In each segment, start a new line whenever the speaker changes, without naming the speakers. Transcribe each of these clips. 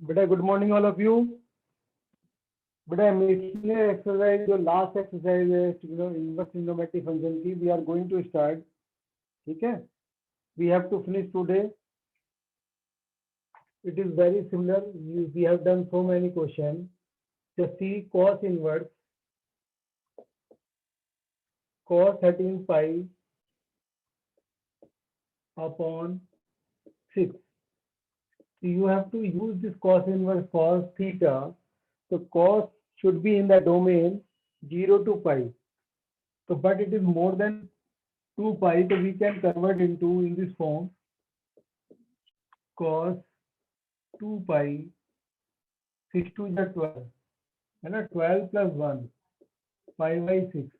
बेटा good morning all of you. बेटा miscellaneous exercise जो लास्ट एक्सरसाइज है इनवर्स ट्रिग्नोमेट्रिक फंक्शन की we are going to start. ठीक है, we have to finish today. It is very similar, we have done so many question. Just see cos inverse cos 13 pi upon 6. So you have to use this cos inverse cos theta. So cos should be in the domain 0 to pi. So but it is more than 2 pi, so we can convert into in this form cos 2 pi 6 to the 12 and 12 plus 1 pi by 6.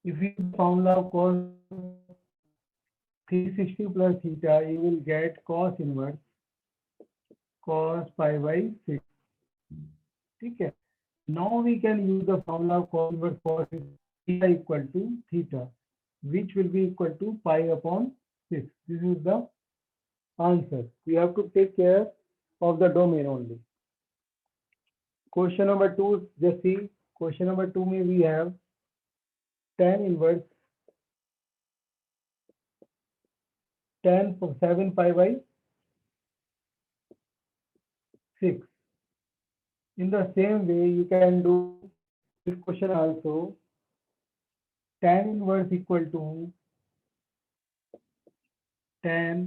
If you use the formula of cos 360 plus theta, you will get cos inverse cos pi by 6. ठीक है, now we can use the formula of cos inverse cos theta equal to theta, which will be equal to pi upon 6. This is the answer. We have to take care of the domain only. Question number 2, just see question number 2 में we have tan inverse tan 7 pi by 6. In the same way you can do this question also. Tan inverse equal to tan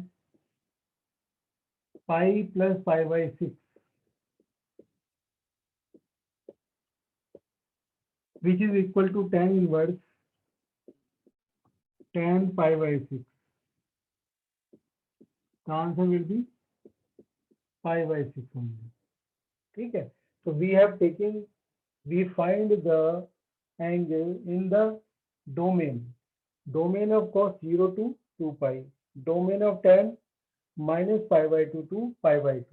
pi plus pi by 6, which is equal to tan inverse tan pi by 6. The answer will be pi by 6 only. ठीक है, so we find the angle in the domain of cos 0 to 2 pi, domain of tan minus pi by 2 to pi by 2.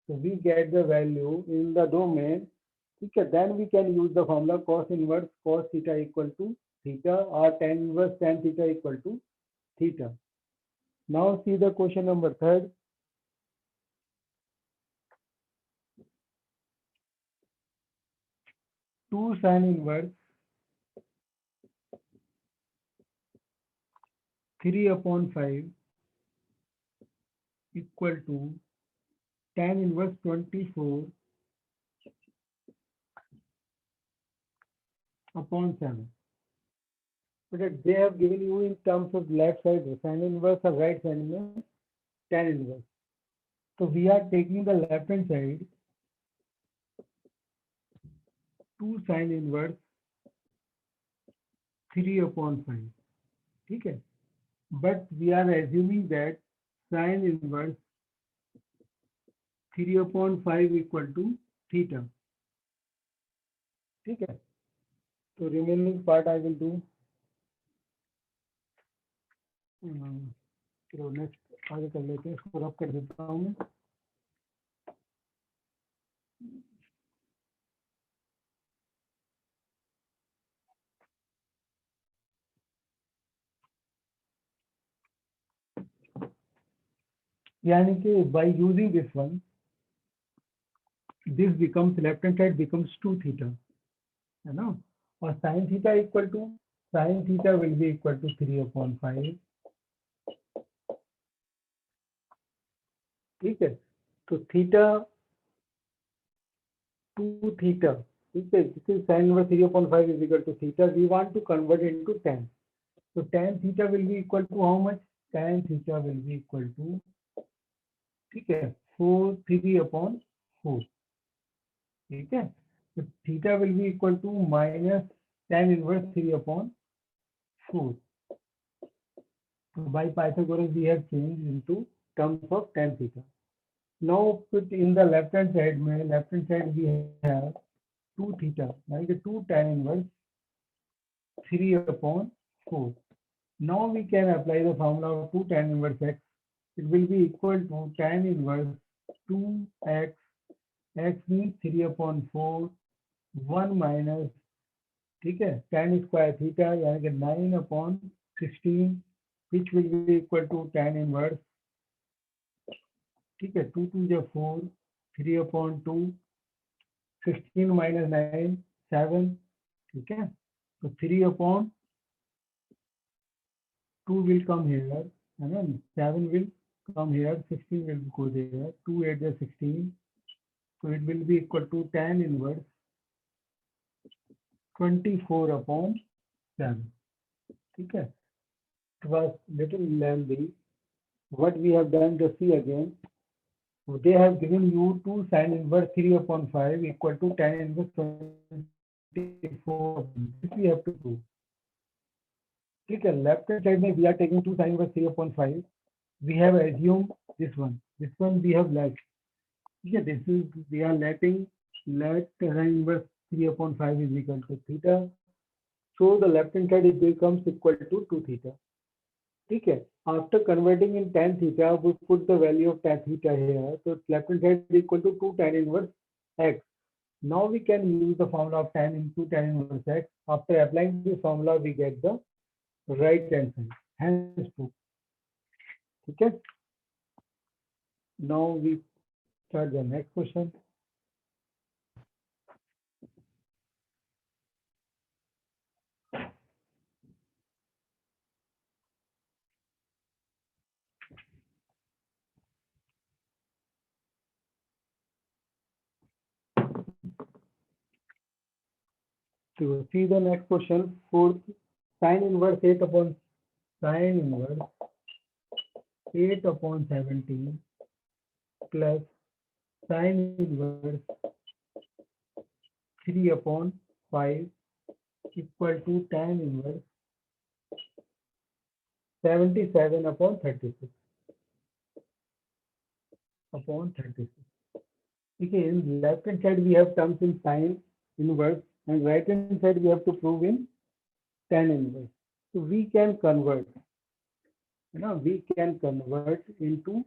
So we get the value in the domain. ठीक है, then we can use the formula cos inverse cos theta equal to theta or tan inverse tan theta equal to theta. Now see the question number 3rd. Two sin inverse 3 upon 5 equal to tan inverse 24 upon 7. But they have given you in terms of left side sin inverse or right side में tan inverse. So we are taking the left hand side 2 sin inverse 3 upon 5. ठीक है, but we are assuming that sin inverse 3 upon 5 equal to theta. ठीक है, तो remaining part I will do. चलो next आगे कर लेते हैं, इसको रब कर देता हूँ मैं। यानी कि by using this one, this becomes left hand side becomes 2 theta, है ना, और sin theta equal to sin theta will be equal to 3 upon 5. ठीक है, तो थीटा 2 theta, ठीक है, this is sin inverse 3 upon 5 is equal to theta. We want to convert it into tan. So tan theta will be equal to how much? Tan theta will be equal to, ठीक है, 4 3 upon 4. ठीक है, तो theta will be equal to minus tan inverse 3 upon 4. So by Pythagoras we have changed into terms of tan theta. Now put in the left hand side में, left hand side we have 2 theta, यानी कि 2 tan inverse 3 upon 4. Now we can apply the formula of 2 tan inverse x. It will be equal to tan inverse 2x, x means 3 upon 4, 1 minus, ठीक है, tan square theta यानी कि 9 upon 16, which will be equal to tan inverse, ठीक है, 2 2 जो 4, 3/2, 16 minus 9, 7, ठीक है. तो 3/2 will come here, and then 7 will come here, 16 will go there, 2 8 is 16, so it will be equal to tan inverse 24/7. ठीक है. It was little lengthy. What we have done, just see again. They have given you 2 sin inverse 3/5 equal to tan inverse 24. This we have to do. ठीक है. Left hand side में we are taking 2 sin inverse 3/5. We have assumed this one. This one we have let. ठीक है. This is we are let sin inverse 3/5 is equal to theta. So the left hand side it becomes equal to 2 theta. ठीक है. After converting in tan theta, we put the value of tan theta here. So left hand side is equal to 2 tan inverse x. Now we can use the formula of tan into tan inverse x. After applying this formula, we get the right hand side. Hence proof. ठीक है. Now we start the next question. To see the next question, for sin inverse 8/17 plus sin inverse 3/5 equal to tan inverse 77/36. Okay, in left hand side we have terms in sin inverse, and right hand side we have to prove in tan inverse. So we can convert, we can convert into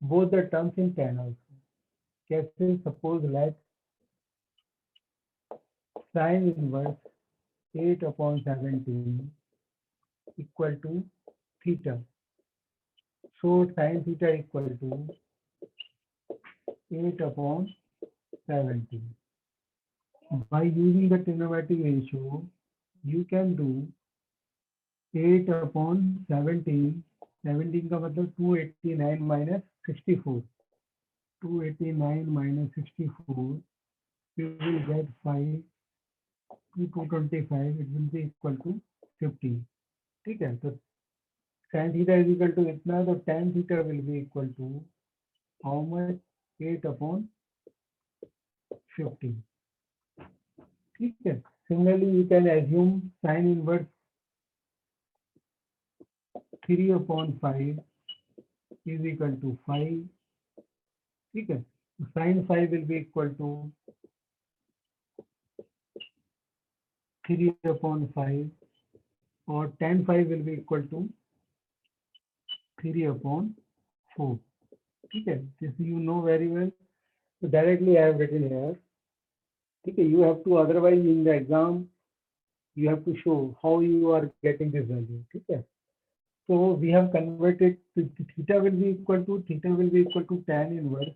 both the terms in tan also. कैसे? Suppose let sin inverse 8/17 equal to theta. So sin theta equal to 8/17. By using the trigonometric ratio, you can do 8/17. 17 का मतलब 289 minus 64. 289 minus 64. You will get 5 to 225. It will be equal to 15. ठीक है. तो tan theta is equal to इतना, तो tan theta will be equal to how much? 8/15. ठीक है. Similarly, you can assume sin inverse 3/5 is equal to 5. ठीक है. Sin 5 will be equal to 3/5, or tan 5 will be equal to 3/4. ठीक है. This you know very well. So directly I have written here. ठीक है. You have to, otherwise in the exam you have to show how you are getting this value. ठीक है. So we have converted to theta will be equal to tan inverse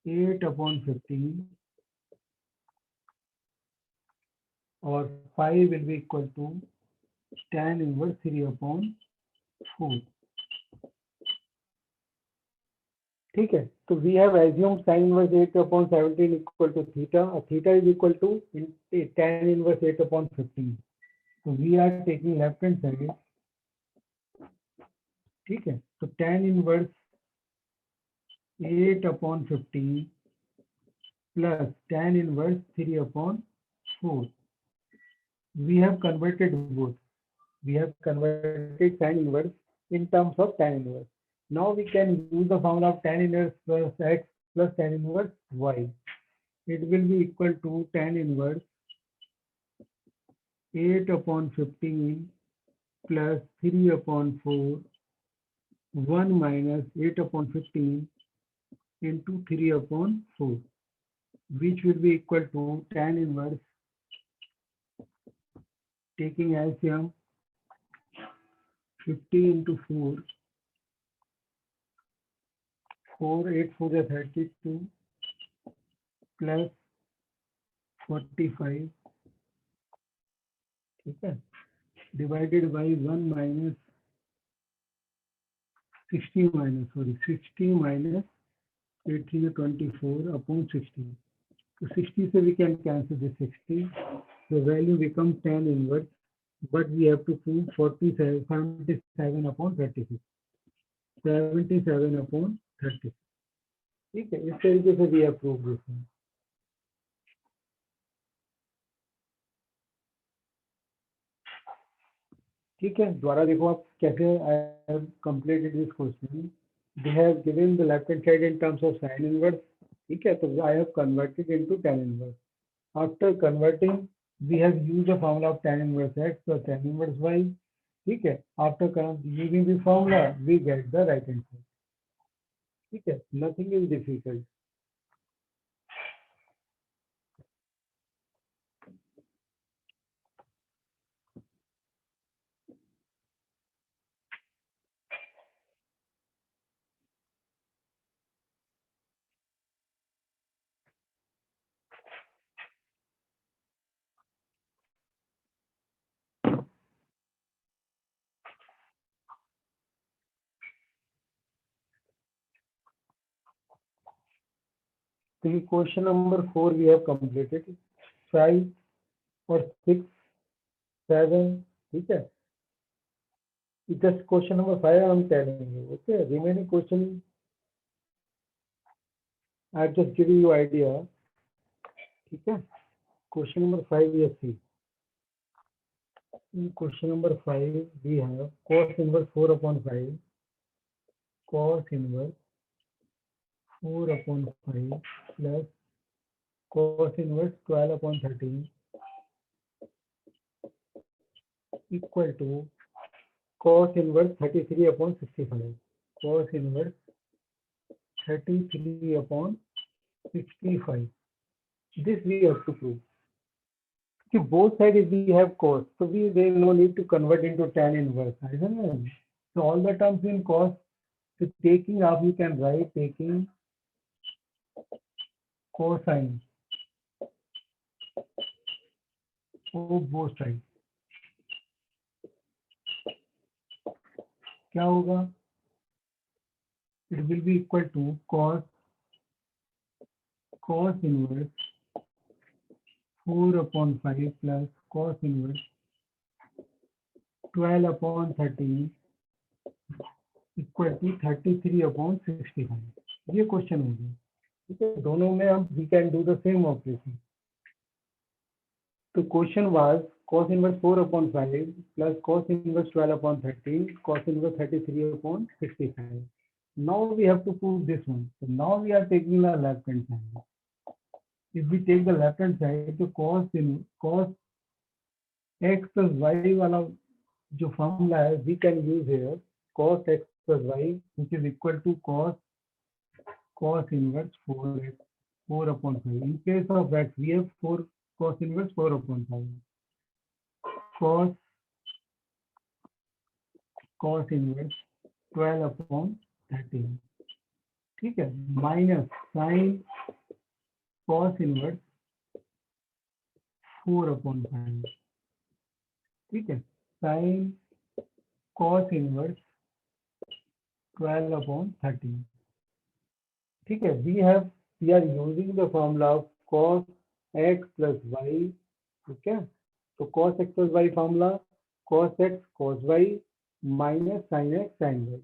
8/15, or 5 will be equal to tan inverse 3/4. ठीक है. तो we have assumed sin inverse 8/17 equal to theta, or theta is equal to tan inverse 8/15. So we are taking left hand side. ठीक है. तो tan inverse 8/15 plus tan inverse 3/4. We have converted both. We have converted tan inverse in terms of tan inverse. Now we can use the formula of tan inverse plus x plus tan inverse y. It will be equal to tan inverse 8/15 plus 3/4, 1 minus 8/15 into 3/4, which will be equal to tan inverse, taking LCM, 50 into 4, 4 8 4 is 32 plus 45, ठीक है, divided by 1 minus 60 minus, sorry, 60 minus 8 3 24 upon 60. So 60 so we can cancel the 60. The value becomes tan inverse, but we have to prove 77 upon 36. 77 upon 36. ठीक है, इस तरीके से भी आप prove this है. ठीक है, द्वारा देखो आप कैसे I have completed this question. They have given the left hand side in terms of sin inverse. ठीक है, तो I have converted into tan inverse. After converting, we have used the formula of tan inverse x plus tan inverse y. ठीक है, after using the formula, we get the right hand side. ठीक है, nothing is difficult. The question number 4 we have completed. 5 or 6, 7. ठीक है, just question number 5 I am telling you. Okay, remaining question I have just giving you idea. ठीक है, question number 5 we have seen. In question number 5 we have cos inverse 4 upon 5, cos inverse 4 upon 5 plus cos inverse 12 upon 13 equal to cos inverse 33 upon 65. Cos inverse 33 upon 65. This we have to prove. So both sides we have cos, so there is no need to convert into tan inverse, isn't it? So all the terms in cos, so taking up you can write taking cosine of both sides. क्या होगा? It will be equal to cos inverse 4 upon 5 plus cos inverse 12 upon 13 equal to 33 upon 65. ये question हो गया. ठीक है, दोनों में हम we can do the same operation. तो question was cos inverse 4 upon 5 plus cos inverse 12 upon 13 cos inverse 33 upon 65. Now we have to prove this one. So now we are taking the left hand side. If we take the left hand side, तो cos x plus y वाला जो formula है, we can use here cos x plus y, which is equal to cos inverse 4 upon 5. In case of x, we have cos inverse 4 upon 5. Cos inverse 12 upon 13. ठीक है, minus sin cos inverse 4 upon 5. ठीक है, sin cos inverse 12 upon 13. ठीक है, we are using the formula of cos x plus y. ठीक है, तो cos x plus y formula cos x cos y minus sin x sin y.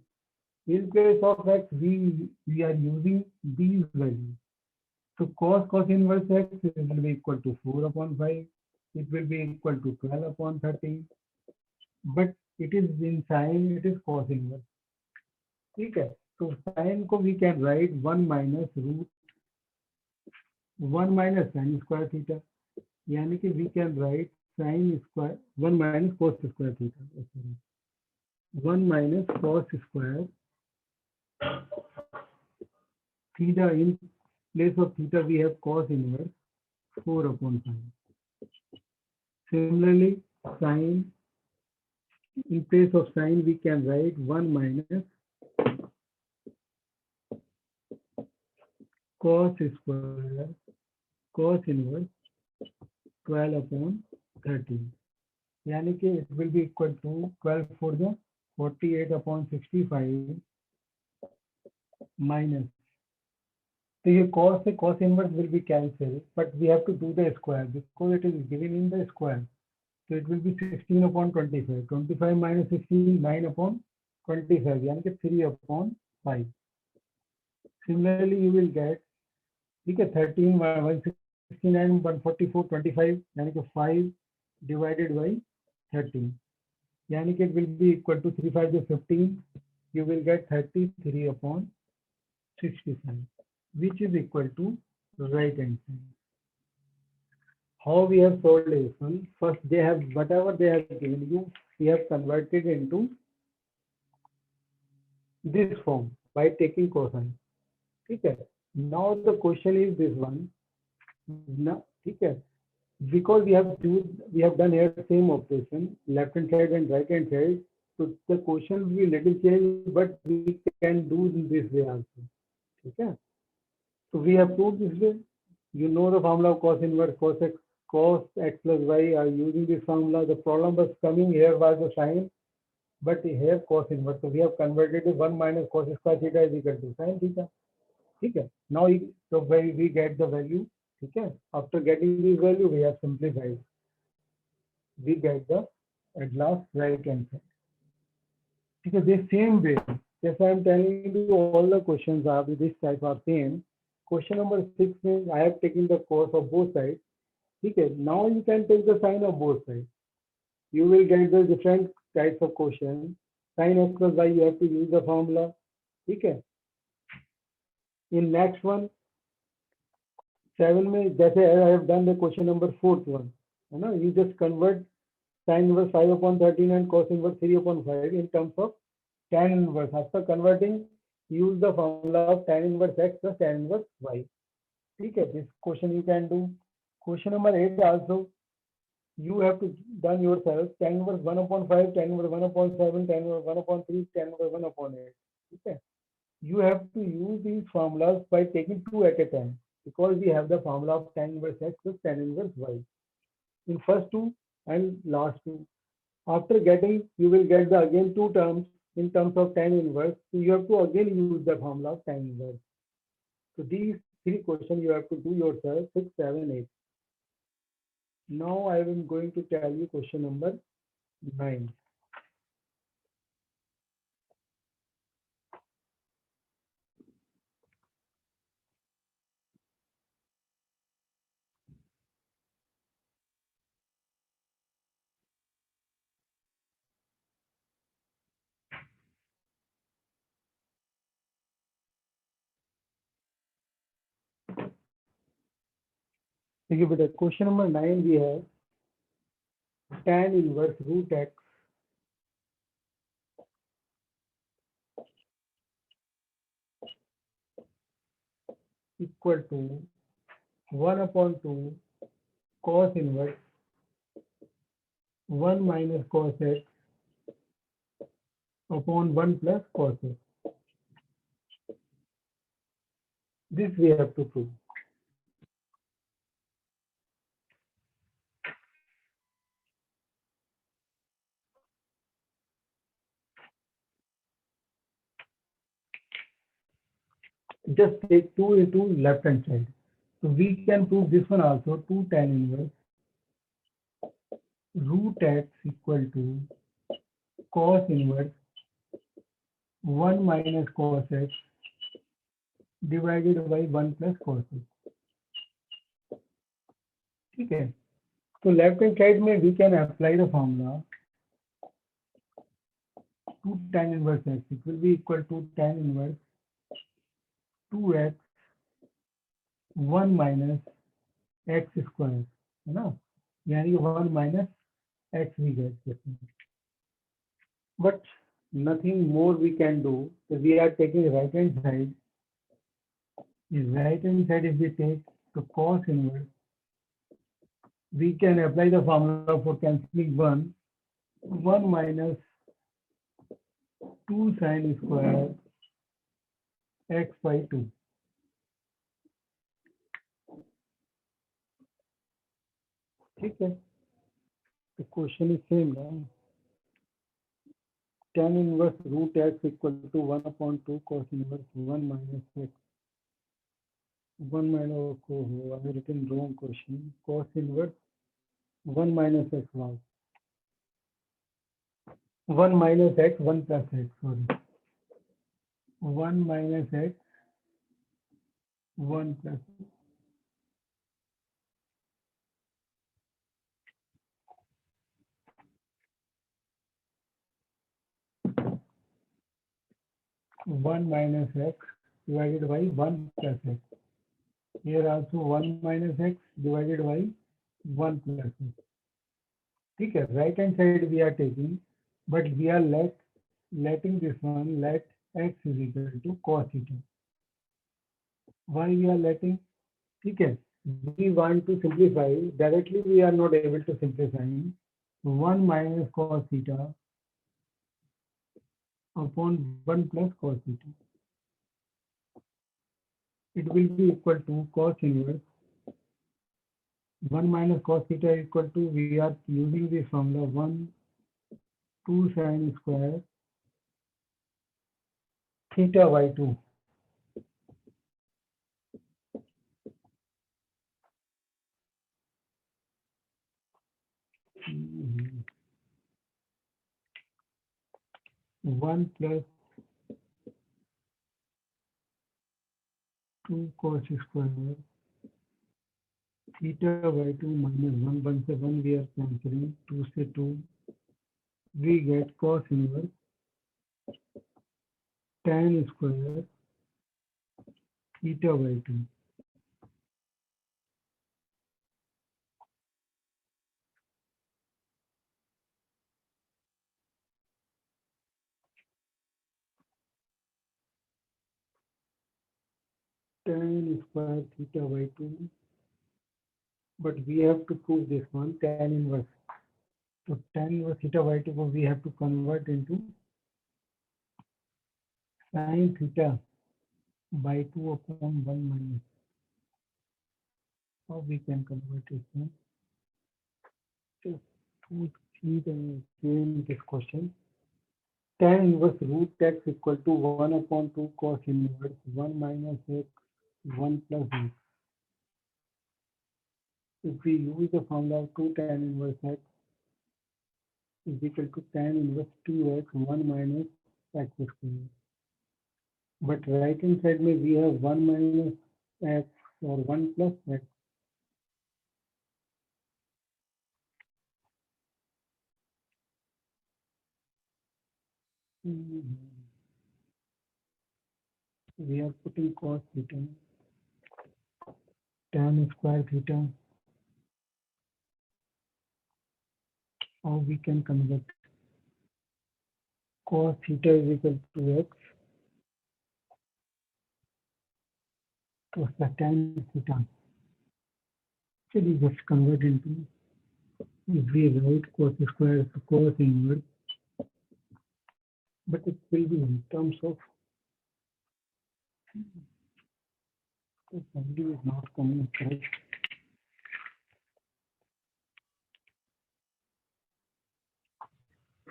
In place of x, we are using these values. So cos inverse x will be equal to 4 upon 5. It will be equal to 12 upon 13. But it is in sin, it is cos inverse. ठीक है, तो sin को we can write 1 minus sin square theta. यानी कि we can write sin square 1 minus cos square theta. 1 minus cos square theta. In place of theta we have cos inverse 4 upon 5. Similarly, sin, in place of sin we can write 1 minus cos square cos inverse 12 upon 13, यानी कि it will be equal to 12 for the 48 upon 65 minus. So your cos से cos inverse will be cancelled, but we have to do the square because it is given in the square. So it will be 16 upon 25. 25 minus 16, 9 upon 25, यानी कि 3 upon 5. Similarly, you will get, ठीक है, 13, 169, 144, 25, यानी कि 5 divided by 13. यानी कि it will be equal to 3 5 is 15. You will get 33 upon 65, which is equal to right hand side. How we have solved this one? First, they have whatever they have given you, we have converted into this form by taking cosine. ठीक है. Now the question is this one. Now, ठीक है. Because we have done here the same operation, left hand side and right hand side. So the question will be little change, but we can do in this way also. ठीक है. So we have proved this way. You know the formula of cos inverse cos x plus y are using this formula. The problem was coming here was the sine, but here cos inverse. So we have converted to 1 minus cos square theta is equal to sin theta. ठीक है. Now so we get the value. ठीक है. After getting this value, we have simplified. We get the at last right hand side. ठीक है. The same way, yes, I am telling you all the questions are with this type are same. Question number 6 means I have taken the cos of both sides. Okay, now you can take the sine of both sides. You will get the different types of question. Sin x plus y, you have to use the formula. Okay. In next one, 7 में जैसे I have done the question number 4th one. है ना? You just convert sin inverse 5 upon 13 and cos inverse 3 upon 5 in terms of tan inverse. After converting, use the formula of tan inverse x plus tan inverse y. Okay, this question you can do. Question number 8 also, you have to done yourself. Tan inverse 1 upon 5, tan inverse 1 upon 7, tan inverse 1 upon 3, tan inverse 1 upon 8. Okay. You have to use these formulas by taking 2 at a time because we have the formula of tan inverse x plus tan inverse y. In first 2 and last 2. After getting, you will get the again 2 terms in terms of tan inverse. So you have to again use the formula of tan inverse. So these 3 questions you have to do yourself, 6, 7, 8. Now I am going to tell you question number 9. देखिए बेटा, question number 9 भी है tan inverse root x equal to 1 upon 2 cos inverse 1 minus cos x upon 1 plus cos x. This we have to prove. Just take 2 into left hand side. So we can prove this one also. 2 tan inverse root x equal to cos inverse 1 minus cos x divided by 1 plus cos x. ठीक है. So left hand side में we can apply the formula 2 tan inverse x. It will be equal to tan inverse 2x 1 minus x square. है ना? यानी 1 minus x we get. But nothing more we can do. So we are taking right hand side. In right hand side, if we take the cos inverse, we can apply the formula for cancelling 1 minus 2 sin square x by 2. ठीक है, तो question is same ना, tan inverse root x equal to 1/2 cos inverse 1 minus x. 1 minus को I have written wrong question. Cos inverse 1 minus x was 1 minus x 1 plus x, sorry, 1 minus x 1 plus 1 minus x divided by 1 plus x. Here also 1 minus x divided by 1 plus x. ठीक है, right hand side we are taking, but we are letting this one, let x is equal to cos theta. Why we are letting? ठीक है, we want to simplify, directly we are not able to simplify 1 minus cos theta upon 1 plus cos theta. It will be equal to cos inverse 1 minus cos theta equal to, we are using the formula 1 2 sin square theta by 2. Mhm. 1 plus 2 cos square theta by 2 minus 1, 1 से 1 we are cancelling, 2 से 2 we get cos inverse tan square theta by 2. Tan square theta by 2, but we have to prove this one, tan inverse. So tan inverse theta by 2 we have to convert into sin theta by 2 upon 1 minus. How we can convert this one? Just to see the again this question. Tan inverse root x equal to 1 upon 2 cos inverse 1 minus x 1 plus x. If we use the formula of 2 tan inverse x is equal to tan inverse 2x 1 minus x square. But right hand side में we have 1 minus x or 1 plus x. We are putting cos theta, tan square theta. How we can convert? Cos theta is equal to x plus the tan theta. Actually, just convert into, if we write cos square to cos inverse, but it will be in terms of, the value is not coming correct.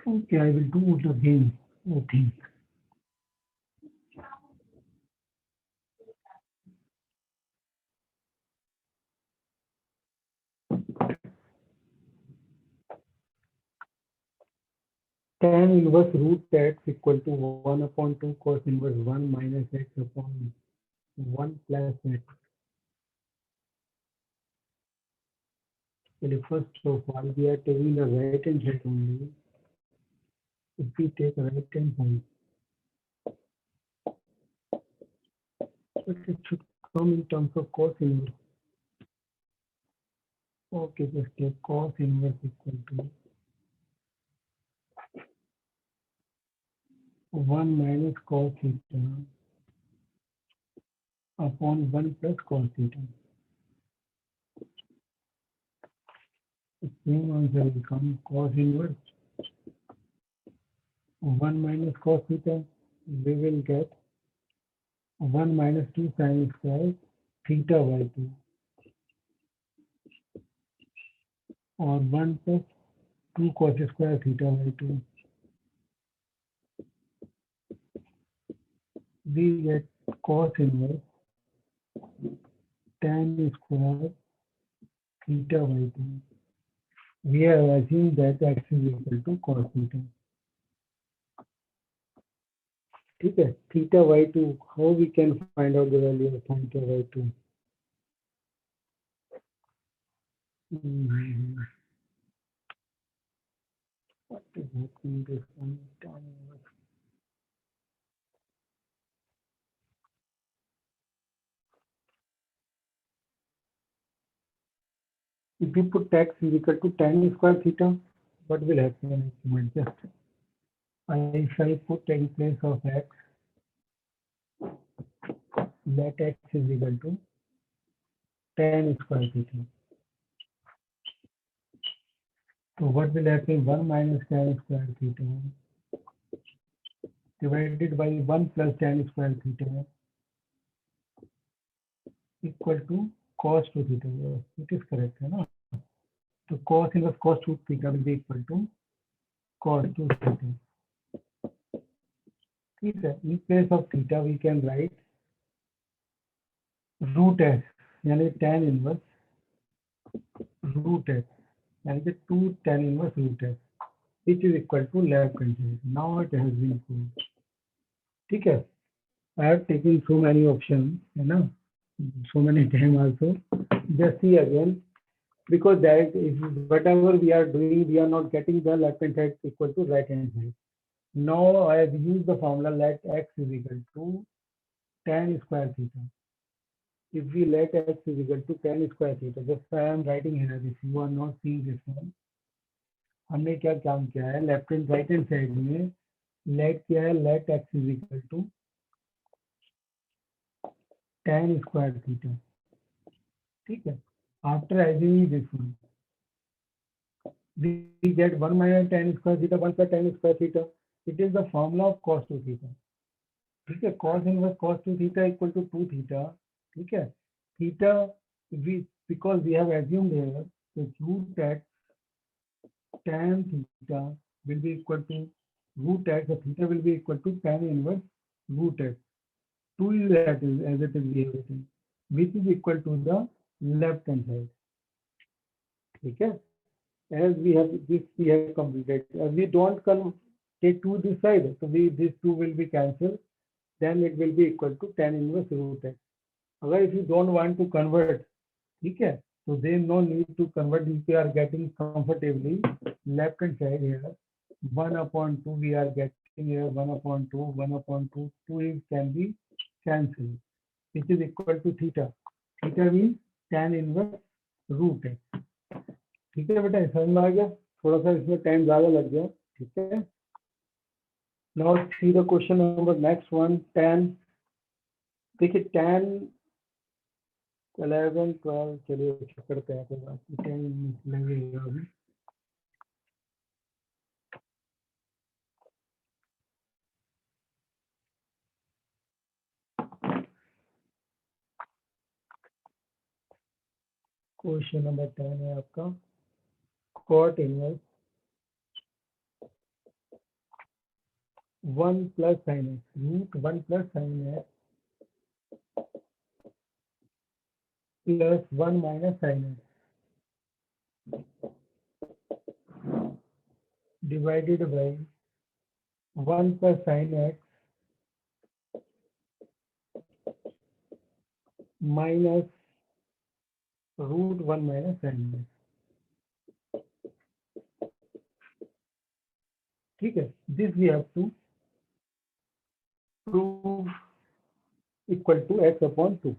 Okay, I will do it again, I think. Tan inverse root x equal to 1 upon 2 cos inverse 1 minus x upon 1 plus x. Well, first of all, we are taking the right hand side only. If we take right hand side, but it should come in terms of cos inverse. Okay, just take cos inverse equal to 1 minus cos theta upon 1 plus cos theta. The same answer will come cos inverse 1 minus cos theta. We will get 1 minus 2 sin square theta by 2. और 1 plus 2 cos square theta by 2. We get cos inverse tan square theta by 2. We have assumed that x is equal to cos theta. ठीक है, theta by 2. How we can find out the value of theta by 2? What is happening this one? If we put x is equal to tan square theta, what will happen? Just if I put in place of x, let x is equal to tan square theta. So what will happen? 1 minus tan square theta divided by 1 plus tan square theta equal to cos 2 theta. Yes, it is correct, है ना? So cos inverse cos 2 theta will be equal to cos 2 theta. ठीक है, in place of theta we can write root x, यानी tan inverse root x, यानी कि 2 tan inverse root x, which is equal to left hand side. Now it has been proved. ठीक है, I have taken so many options, है ना? So many time also. Just see again, because that is whatever we are doing, we are not getting the left hand side equal to right hand side. Now I have used the formula let x is equal to tan square theta. If we let x is equal to tan square theta, just I am writing here. If you are not seeing this one, हमने क्या काम किया है? Left and right hand side में let किया है, let x is equal to tan square theta. ठीक है, after adding this one, we get 1 minus tan square theta, 1 plus tan square theta. It is the formula of cos 2 theta. ठीक है, cos inverse cos 2 theta equal to 2 theta. ठीक है, theta we because we have assumed here the root x tan theta will be equal to root x. The theta will be equal to tan inverse root x. 2 is as it is we have written, which is equal to the left hand side. ठीक है, as we have this we have completed. As we don't take 2 this side, so this 2 will be cancelled. Then it will be equal to tan inverse root x. अगर if you don't want to convert, ठीक है, so there no need to convert. If we are getting comfortably left hand side here, 1 upon 2 we are getting here 1 upon 2, 1 upon 2, 2 is can be cancelled, which is equal to theta. Theta means tan inverse root x. ठीक है बेटा, समझ में आ गया? थोड़ा सा इसमें time ज्यादा लग गया. ठीक है, now see the question number next one. tan, देखिए tan 11 12, चलिए अच्छा करते हैं, कोई बात नहीं, 10 लगेगा अभी. क्वेश्चन नंबर 10 है आपका cot inverse 1 plus sin x, root 1 plus sin x plus 1 minus sin x divided by 1 plus sin x minus root 1 minus sin x. ठीक है, this we have to prove equal to x upon 2.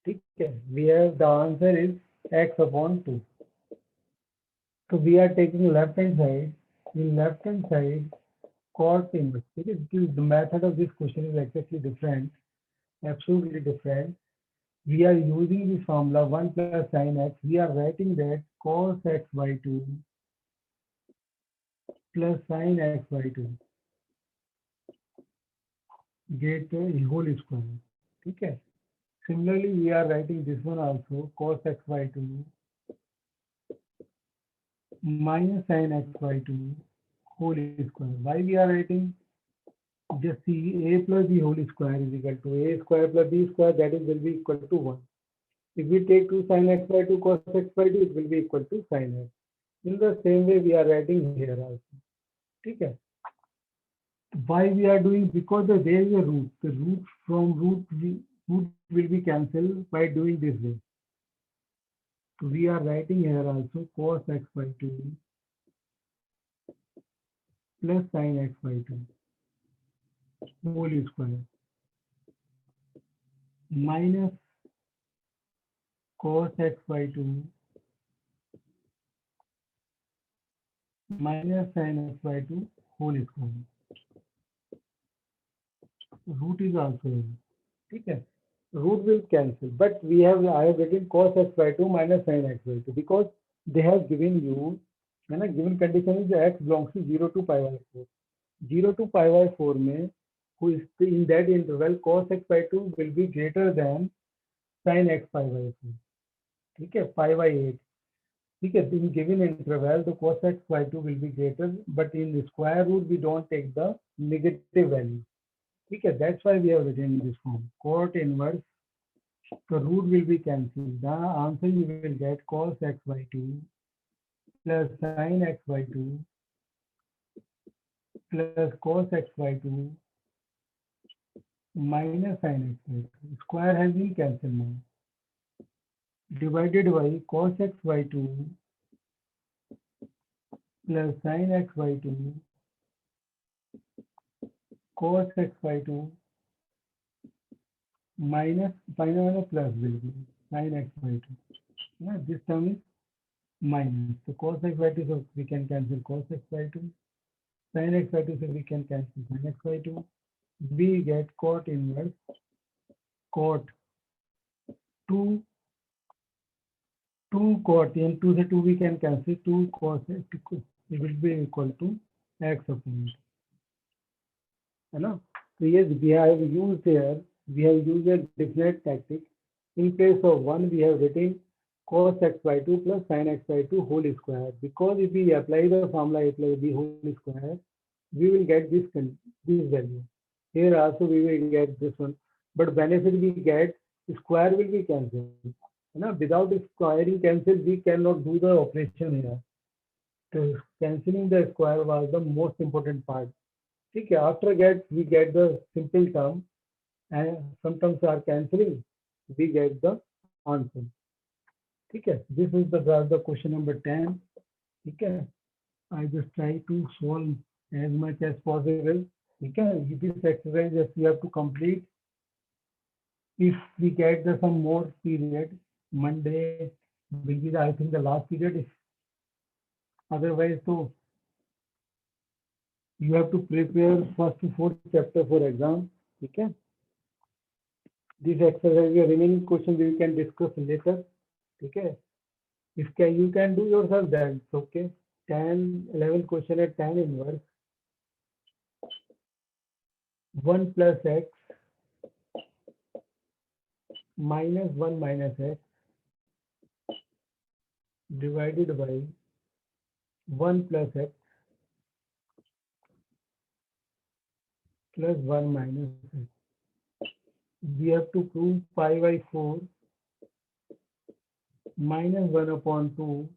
ठीक है, we have the answer is x upon 2. So we are taking left hand side. In left hand side cot inverse. ठीक है, the method of this question is exactly different, absolutely different. We are using this formula 1 plus sin x. We are writing that cos x by 2 plus sin x by 2 get a whole square. ठीक है, similarly we are writing this one also cos x by 2 minus sin x by 2 whole square. Why we are writing? Just see a plus b whole square is equal to a square plus b square, that is will be equal to 1. If we take 2 sin x by 2 cos x by 2, it will be equal to sin x. In the same way we are writing here also. Okay. Why we are doing? Because there is a root. The root from root will be cancelled by doing this way. So we are writing here also cos x by 2 plus sin x by 2 whole square minus cos x by 2 minus sin x by 2 whole square. Root is also here. Okay. Root will cancel, but I have written cos x by 2 minus sin x by 2 because they have given you, and a given condition is x belongs to 0 to pi by 4. 0 to pi by 4 में, who is in that interval cos x by 2 will be greater than sin x pi by 4. ठीक है, pi by 8. ठीक है, in given interval the cos x by 2 will be greater, but in the square root we don't take the negative value. ठीक है, that's why we have written in this form. Cot inverse, the root will be cancelled. The answer you will get cos x by 2 plus sin x by 2 plus cos x by 2 minus sin x by 2. Square has been cancelled now. Divided by cos x by 2 plus sin x by 2 cos x by 2 minus final plus will be sin x by 2. Yeah, this term is minus. So cos x by 2, so we can cancel cos x by 2. Sin x by 2, so we can cancel sin x by 2. We get cot inverse cot 2 cot, and 2 से 2 we can cancel 2 cos x, it will be equal to x upon it. है ना? So yes, we have used here, we have used a definite tactic. In place of 1, we have written cos x by 2 plus sin x by 2 whole square. Because if we apply the formula a plus b whole square, we will get this value. Here also we will get this one. But benefit we get, square will be cancelled. Now, without squaring cancel, we cannot do the operation here. So cancelling the square was the most important part. Okay, after that we get the simple term, and some terms are cancelling, we get the answer. Okay, this is the question number 10. Okay, I just try to solve as much as possible. Okay, this exercise just you have to complete. If we get some more period, Monday will be I think the last period. If otherwise, so you have to prepare first to fourth chapter for exam. Okay. This exercise, your remaining questions we can discuss later. Okay. If you can do yourself, then it's okay. 10, 11 question at 10 inverse. 1 plus x minus 1 minus x divided by 1 plus x plus 1 minus x. We have to prove pi by 4 minus 1 upon 2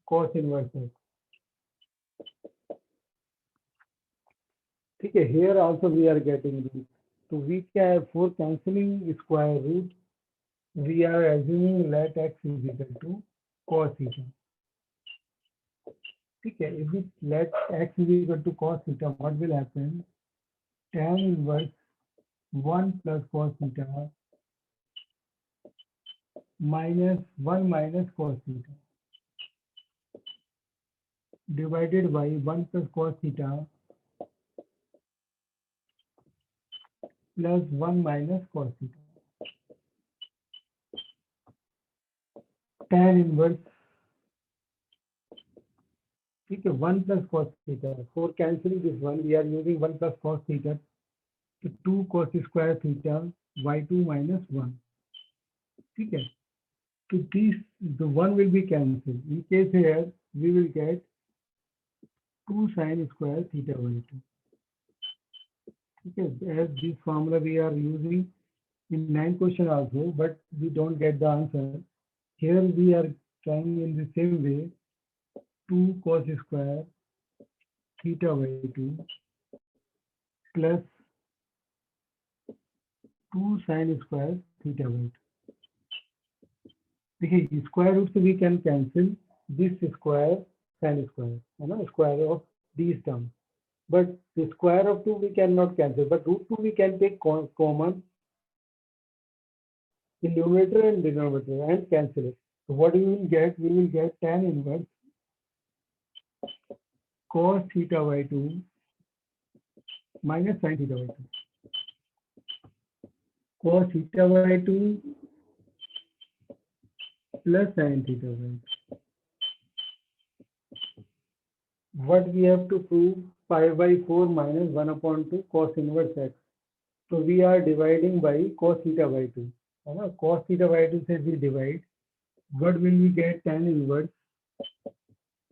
cos inverse x. Okay, here also we are getting root. So we can, for cancelling square root, we are assuming let x is equal to cos theta. Okay, if we let x is equal to cos theta, what will happen? Tan inverse 1 plus cos theta minus 1 minus cos theta divided by 1 plus cos theta plus 1 minus cos theta. Tan inverse, okay, 1 plus cos theta. For cancelling this one, we are using 1 plus cos theta. So 2 cos square theta y2 minus 1. Okay. So these, the 1 will be cancelled. In case here, we will get 2 sin square theta by 2. Okay, as this formula we are using in 9 question also, but we don't get the answer. Here we are trying in the same way, 2 cos square theta by 2 plus 2 sin square theta by 2. देखिए square root से we can cancel this square sin square, है ना, square of these terms. But the square of 2 we cannot cancel, but root 2 we can take common in numerator and denominator and cancel it. So what we will get? We will get tan inverse cos theta by 2 minus sin theta by 2. Cos theta by 2 plus sin theta by 2. What we have to prove? Pi by 4 minus 1 upon 2 cos inverse x. So we are dividing by cos theta by 2. Cos theta by 2 says we divide. What will we get? Tan inverse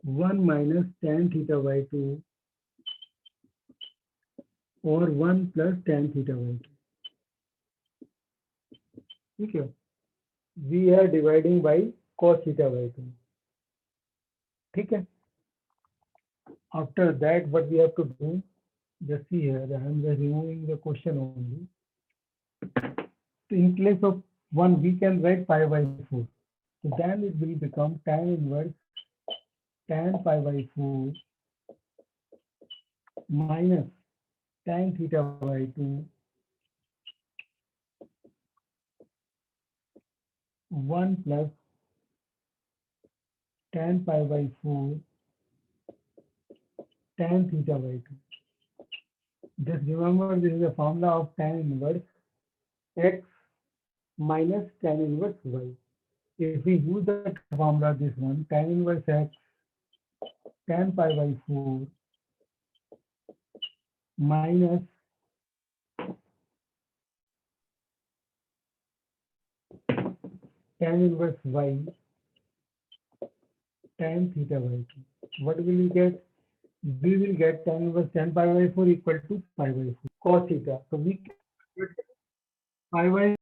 1 minus tan theta by 2 or 1 plus tan theta by 2. Okay. We are dividing by cos theta by 2. Okay. After that, what we have to do? Just see here, I am just removing the question only. In place of 1, we can write pi by 4. So then it will become tan inverse tan pi by 4 minus tan theta by 2 1 plus tan pi by 4 tan theta by 2. Just remember, this is a formula of tan inverse x minus tan inverse y. If we use that formula, this one, tan inverse x tan pi by 4 minus tan inverse y tan theta by 2. What will we get? We will get tan inverse tan pi by 4 equal to pi by 4 cos theta. So we pi by